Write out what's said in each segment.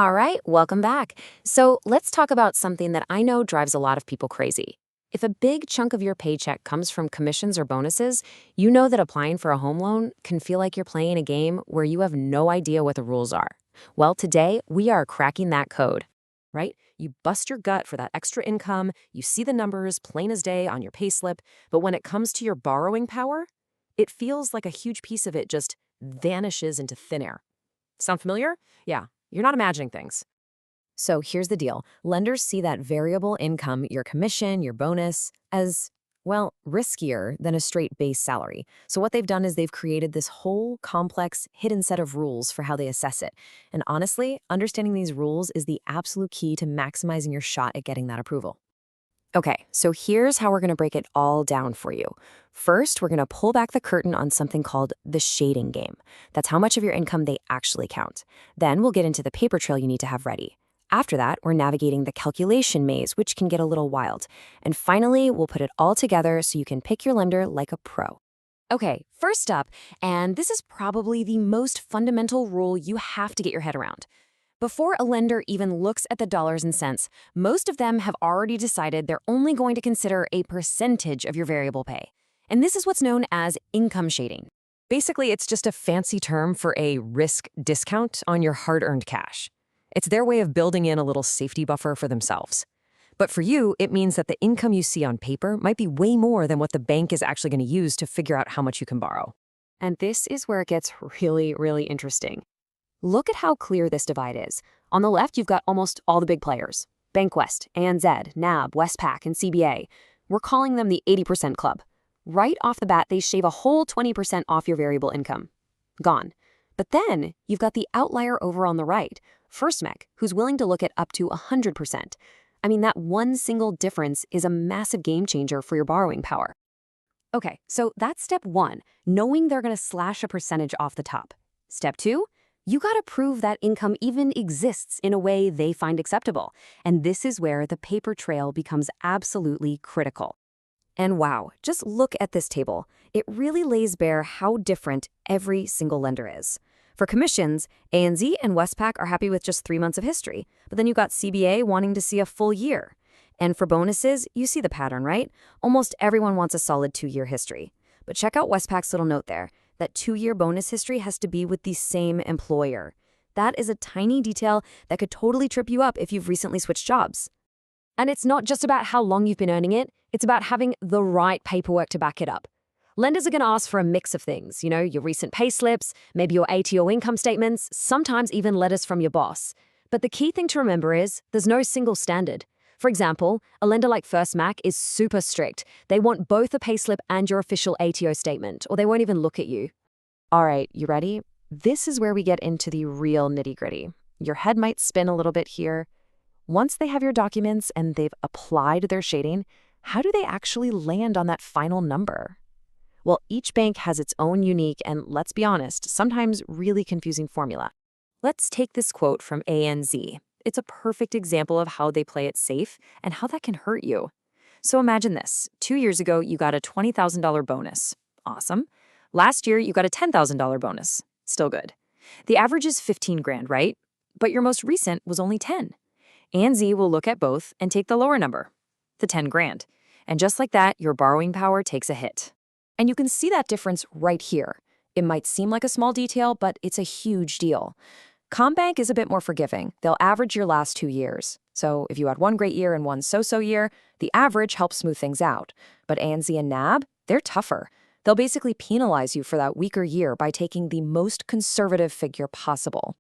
All right, welcome back. So let's talk about something that I know drives a lot of people crazy. If a big chunk of your paycheck comes from commissions or bonuses, you know that applying for a home loan can feel like you're playing a game where you have no idea what the rules are. Well, today we are cracking that code. Right? You bust your gut for that extra income, you see the numbers plain as day on your payslip, but when it comes to your borrowing power, it feels like a huge piece of it just vanishes into thin air. Sound familiar? Yeah, you're not imagining things. So here's the deal. Lenders see that variable income, your commission, your bonus, as, well, riskier than a straight base salary. So what they've done is they've created this whole complex, hidden set of rules for how they assess it. And honestly, understanding these rules is the absolute key to maximizing your shot at getting that approval. Okay, so here's how we're going to break it all down for you. First, we're going to pull back the curtain on something called the shading game. That's how much of your income they actually count. Then we'll get into the paper trail you need to have ready. After that, we're navigating the calculation maze, which can get a little wild. And finally, we'll put it all together so you can pick your lender like a pro. Okay, first up, and this is probably the most fundamental rule you have to get your head around. Before a lender even looks at the dollars and cents, most of them have already decided they're only going to consider a percentage of your variable pay. And this is what's known as income shading. Basically, it's just a fancy term for a risk discount on your hard-earned cash. It's their way of building in a little safety buffer for themselves. But for you, it means that the income you see on paper might be way more than what the bank is actually going to use to figure out how much you can borrow. And this is where it gets really, really interesting. Look at how clear this divide is. On the left, you've got almost all the big players. BankWest, ANZ, NAB, Westpac, and CBA. We're calling them the 80% club. Right off the bat, they shave a whole 20% off your variable income. Gone. But then, you've got the outlier over on the right, FirstMec, who's willing to look at up to 100%. I mean, that one single difference is a massive game changer for your borrowing power. Okay, so that's step one, knowing they're going to slash a percentage off the top. Step two, you got to prove that income even exists in a way they find acceptable. And this is where the paper trail becomes absolutely critical. And wow, just look at this table. It really lays bare how different every single lender is. For commissions, ANZ and Westpac are happy with just 3 months of history, but then you got CBA wanting to see a full year. And for bonuses, you see the pattern, right? Almost everyone wants a solid 2-year history. But check out Westpac's little note there. That 2-year bonus history has to be with the same employer. That is a tiny detail that could totally trip you up if you've recently switched jobs. And it's not just about how long you've been earning it, it's about having the right paperwork to back it up. Lenders are going to ask for a mix of things, your recent pay slips, maybe your ATO income statements, sometimes even letters from your boss. But the key thing to remember is there's no single standard. For example, a lender like FirstMac is super strict. They want both a payslip and your official ATO statement, or they won't even look at you. All right, you ready? This is where we get into the real nitty-gritty. Your head might spin a little bit here. Once they have your documents and they've applied their shading, how do they actually land on that final number? Well, each bank has its own unique and, let's be honest, sometimes really confusing formula. Let's take this quote from ANZ. It's a perfect example of how they play it safe and how that can hurt you. So imagine this. 2 years ago, you got a $20,000 bonus. Awesome. Last year, you got a $10,000 bonus. Still good. The average is 15 grand, right? But your most recent was only 10. ANZ will look at both and take the lower number, the 10 grand. And just like that, your borrowing power takes a hit. And you can see that difference right here. It might seem like a small detail, but it's a huge deal. Combank is a bit more forgiving. They'll average your last 2 years. So if you had one great year and one so-so year, the average helps smooth things out. But ANZ and NAB, they're tougher. They'll basically penalize you for that weaker year by taking the most conservative figure possible.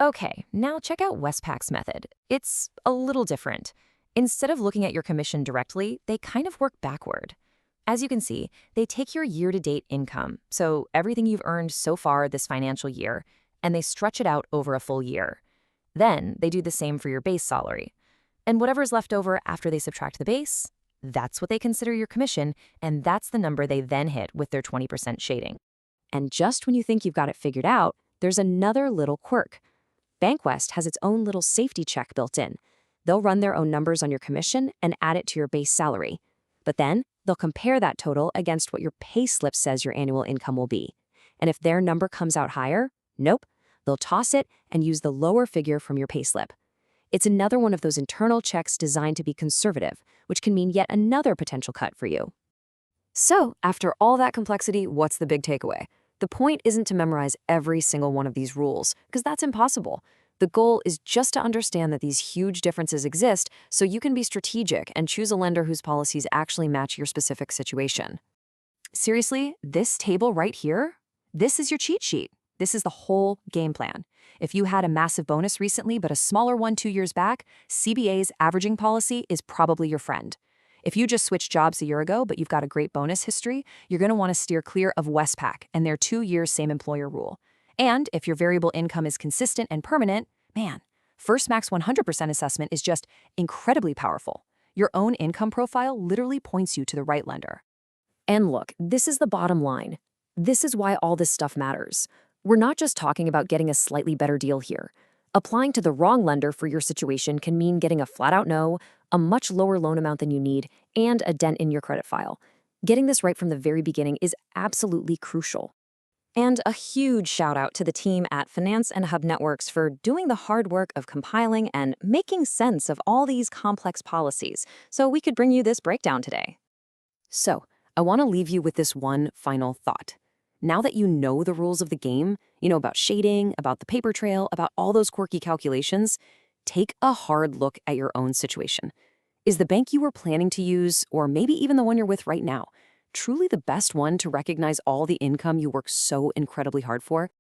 Okay, now check out Westpac's method. It's a little different. Instead of looking at your commission directly, they kind of work backward. As you can see, they take your year-to-date income, so everything you've earned so far this financial year, and they stretch it out over a full year. Then they do the same for your base salary. And whatever's left over after they subtract the base, that's what they consider your commission, and that's the number they then hit with their 20% shading. And just when you think you've got it figured out, there's another little quirk. BankWest has its own little safety check built in. They'll run their own numbers on your commission and add it to your base salary. But then they'll compare that total against what your pay slip says your annual income will be. And if their number comes out higher, nope, They'll toss it and use the lower figure from your payslip. It's another one of those internal checks designed to be conservative, which can mean yet another potential cut for you. So, after all that complexity, what's the big takeaway? The point isn't to memorize every single one of these rules, because that's impossible. The goal is just to understand that these huge differences exist so you can be strategic and choose a lender whose policies actually match your specific situation. Seriously, this table right here, this is your cheat sheet. This is the whole game plan. If you had a massive bonus recently but a smaller one 2 years back, CBA's averaging policy is probably your friend. If you just switched jobs a year ago but you've got a great bonus history, you're going to want to steer clear of Westpac and their 2 years same employer rule. And if your variable income is consistent and permanent, man, First Mac's 100% assessment is just incredibly powerful. Your own income profile literally points you to the right lender. And look, this is the bottom line. This is why all this stuff matters. We're not just talking about getting a slightly better deal here. Applying to the wrong lender for your situation can mean getting a flat-out no, a much lower loan amount than you need, and a dent in your credit file. Getting this right from the very beginning is absolutely crucial. And a huge shout out to the team at Finance and Hub Networks for doing the hard work of compiling and making sense of all these complex policies so we could bring you this breakdown today. So, I want to leave you with this one final thought. Now that you know the rules of the game, you know about shading, about the paper trail, about all those quirky calculations, take a hard look at your own situation. Is the bank you were planning to use, or maybe even the one you're with right now, truly the best one to recognize all the income you work so incredibly hard for?